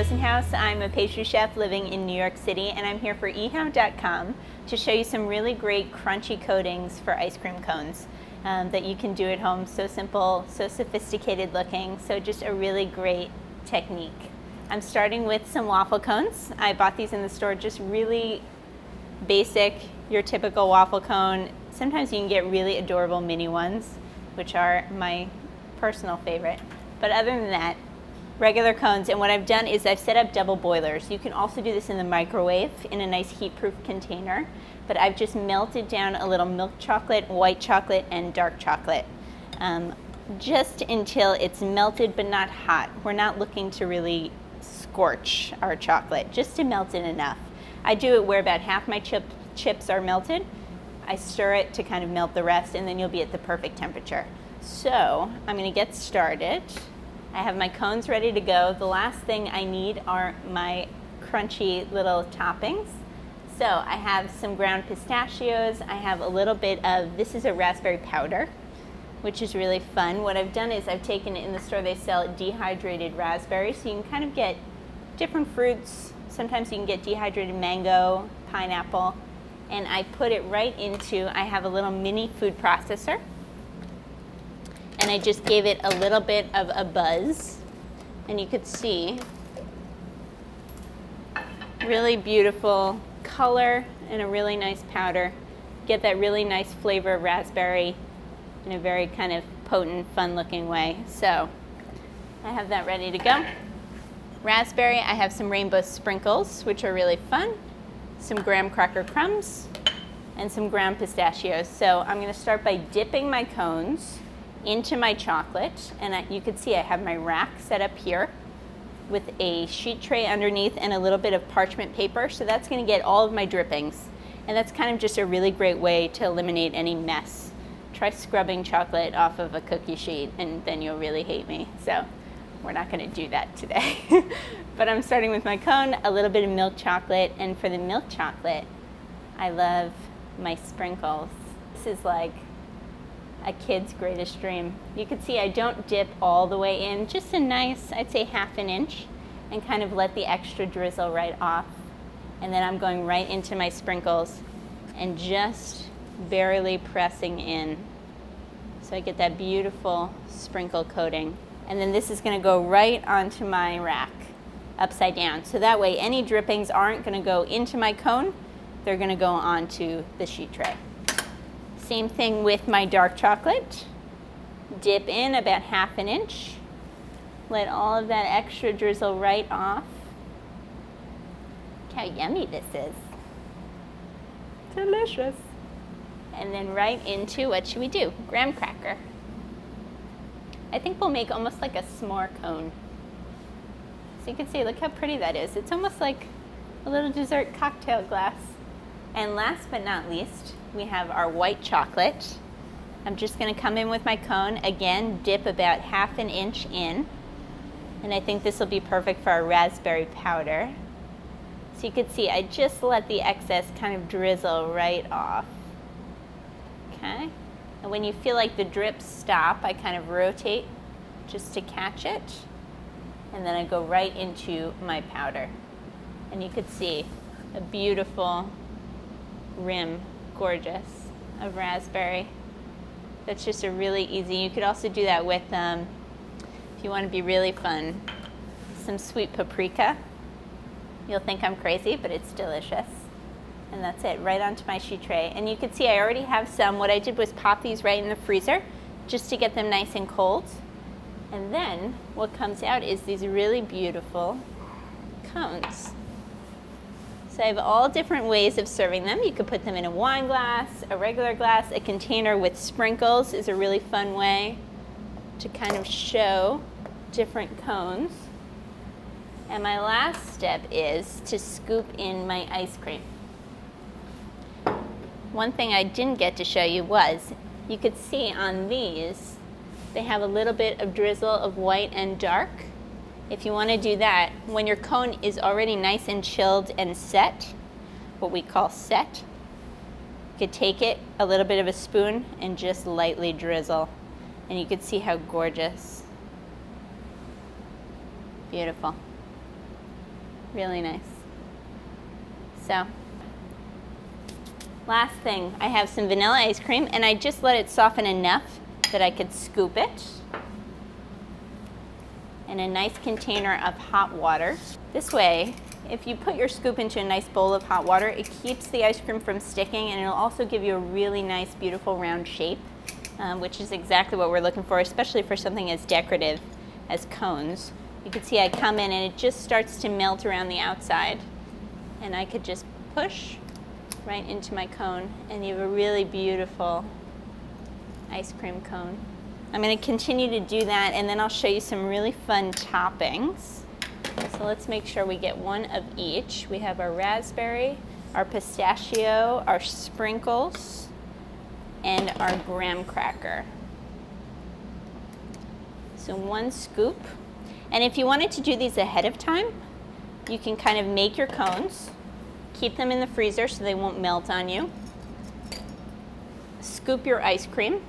Rosenhouse. I'm a pastry chef living in New York City, and I'm here for ehow.com to show you some really great crunchy coatings for ice cream cones that you can do at home. So simple, so sophisticated looking, so just a really great technique. I'm starting with some waffle cones. I bought these in the store, just really basic, your typical waffle cone. Sometimes you can get really adorable mini ones, which are my personal favorite. But other than that, regular cones. And what I've done is I've set up double boilers. You can also do this in the microwave in a nice heat-proof container. But I've just melted down a little milk chocolate, white chocolate, and dark chocolate. Just until it's melted but not hot. We're not looking to really scorch our chocolate, just to melt it enough. I do it where about half my chips are melted. I stir it to kind of melt the rest, and then you'll be at the perfect temperature. So I'm going to get started. I have my cones ready to go. The last thing I need are my crunchy little toppings. So I have some ground pistachios. I have a little bit of, this is a raspberry powder, which is really fun. What I've done is I've taken it in the store, they sell dehydrated raspberries, so you can kind of get different fruits. Sometimes you can get dehydrated mango, pineapple, and I put it right into, I have a little mini food processor. And I just gave it a little bit of a buzz, and you could see really beautiful color and a really nice powder. Get that really nice flavor of raspberry in a very kind of potent, fun looking way. So I have that ready to go. Raspberry, I have some rainbow sprinkles, which are really fun, some graham cracker crumbs, and some ground pistachios. So I'm going to start by dipping my cones into my chocolate, and you can see I have my rack set up here with a sheet tray underneath and a little bit of parchment paper, so that's going to get all of my drippings, and that's kind of just a really great way to eliminate any mess. Try scrubbing chocolate off of a cookie sheet and then you'll really hate me, so we're not going to do that today. But I'm starting with my cone, a little bit of milk chocolate, and for the milk chocolate I love my sprinkles. This is like a kid's greatest dream. You can see I don't dip all the way in, just a nice, I'd say half an inch, and kind of let the extra drizzle right off. And then I'm going right into my sprinkles and just barely pressing in. So I get that beautiful sprinkle coating. And then this is gonna go right onto my rack, upside down. So that way any drippings aren't gonna go into my cone, they're gonna go onto the sheet tray. Same thing with my dark chocolate. Dip in about half an inch. Let all of that extra drizzle right off. Look how yummy this is. Delicious. And then right into, what should we do? Graham cracker. I think we'll make almost like a s'more cone. So you can see, look how pretty that is. It's almost like a little dessert cocktail glass. And last but not least, we have our white chocolate. I'm just going to come in with my cone. Again, dip about half an inch in. And I think this will be perfect for our raspberry powder. So you can see I just let the excess kind of drizzle right off. Okay? And when you feel like the drips stop, I kind of rotate just to catch it. And then I go right into my powder. And you could see a beautiful rim, gorgeous, of raspberry. That's just a really easy, you could also do that with, if you want to be really fun, some sweet paprika. You'll think I'm crazy, but it's delicious. And that's it, right onto my sheet tray. And you can see I already have some. What I did was pop these right in the freezer just to get them nice and cold. And then what comes out is these really beautiful cones. So I have all different ways of serving them. You could put them in a wine glass, a regular glass, a container with sprinkles is a really fun way to kind of show different cones. And my last step is to scoop in my ice cream. One thing I didn't get to show you was, you could see on these, they have a little bit of drizzle of white and dark. If you want to do that, when your cone is already nice and chilled and set, what we call set, you could take it, a little bit of a spoon, and just lightly drizzle. And you could see how gorgeous. Beautiful. Really nice. So, last thing, I have some vanilla ice cream, and I just let it soften enough that I could scoop it in a nice container of hot water. This way, if you put your scoop into a nice bowl of hot water, it keeps the ice cream from sticking, and it'll also give you a really nice, beautiful round shape, which is exactly what we're looking for, especially for something as decorative as cones. You can see I come in and it just starts to melt around the outside, and I could just push right into my cone, and you have a really beautiful ice cream cone. I'm going to continue to do that, and then I'll show you some really fun toppings. So let's make sure we get one of each. We have our raspberry, our pistachio, our sprinkles, and our graham cracker. So one scoop. And if you wanted to do these ahead of time, you can kind of make your cones, keep them in the freezer so they won't melt on you. Scoop your ice cream.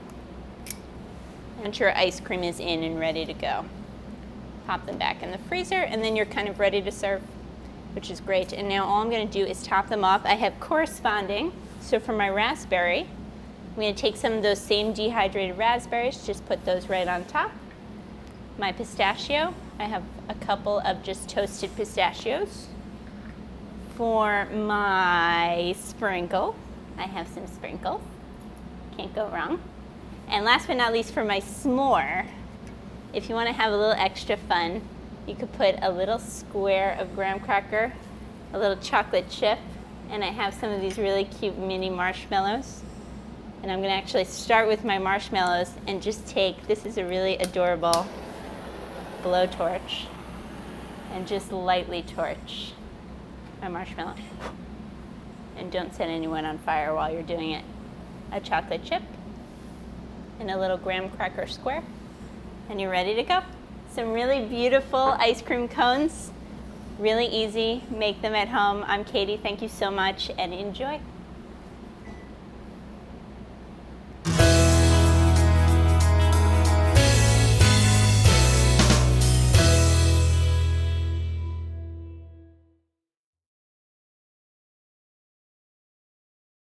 Once your ice cream is in and ready to go, pop them back in the freezer, and then you're kind of ready to serve, which is great. And now all I'm going to do is top them off. I have corresponding, so for my raspberry, I'm going to take some of those same dehydrated raspberries, just put those right on top. My pistachio, I have a couple of just toasted pistachios. For my sprinkle, I have some sprinkles. Can't go wrong. And last but not least, for my s'more, if you want to have a little extra fun, you could put a little square of graham cracker, a little chocolate chip, and I have some of these really cute mini marshmallows. And I'm going to actually start with my marshmallows and just take, this is a really adorable blowtorch, and just lightly torch my marshmallow. And don't set anyone on fire while you're doing it. A chocolate chip and a little graham cracker square, and you're ready to go. Some really beautiful ice cream cones. Really easy. Make them at home. I'm Katie. Thank you so much, and enjoy.